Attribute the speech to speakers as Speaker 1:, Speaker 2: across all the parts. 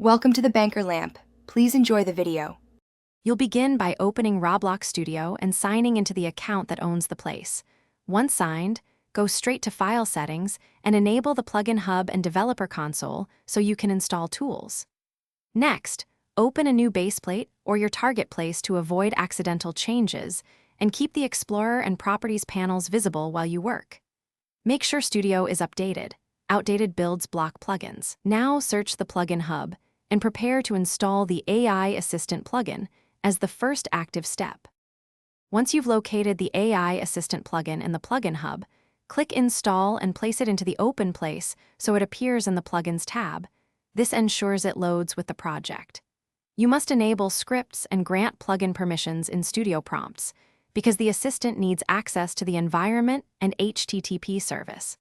Speaker 1: Welcome to the Banker Lamp. Please enjoy the video.
Speaker 2: You'll begin by opening Roblox Studio and signing into the account that owns the place. Once signed, go straight to File Settings and enable the Plugin Hub and Developer Console so you can install tools. Next, open a new baseplate or your target place to avoid accidental changes and keep the Explorer and Properties panels visible while you work. Make sure Studio is updated. Outdated builds block plugins. Now search the Plugin Hub and prepare to install the AI Assistant plugin as the first active step. Once you've located the AI Assistant plugin in the Plugin Hub, click Install and place it into the Open place so it appears in the Plugins tab. This ensures it loads with the project. You must enable scripts and grant plugin permissions in Studio prompts because the assistant needs access to the environment and HTTP service.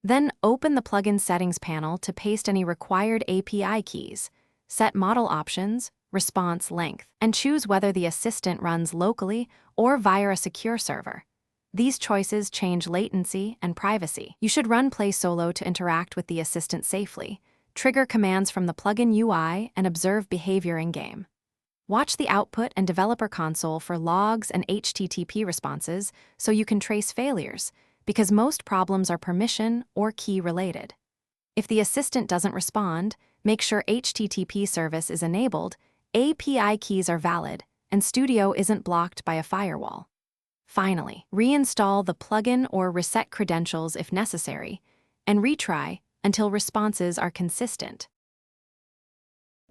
Speaker 2: Then open the Plugin Settings panel to paste any required API keys, set model options, response length, and choose whether the assistant runs locally or via a secure server. These choices change latency and privacy. You should run Play Solo to interact with the assistant safely, trigger commands from the plugin UI, and observe behavior in-game. Watch the Output and Developer Console for logs and HTTP responses so you can trace failures, because most problems are permission or key related. If the assistant doesn't respond, make sure HTTP service is enabled, API keys are valid, and Studio isn't blocked by a firewall. Finally, reinstall the plugin or reset credentials if necessary, and retry until responses are consistent.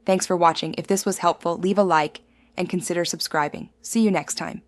Speaker 1: Thanks for watching. If this was helpful, leave a like and consider subscribing. See you next time.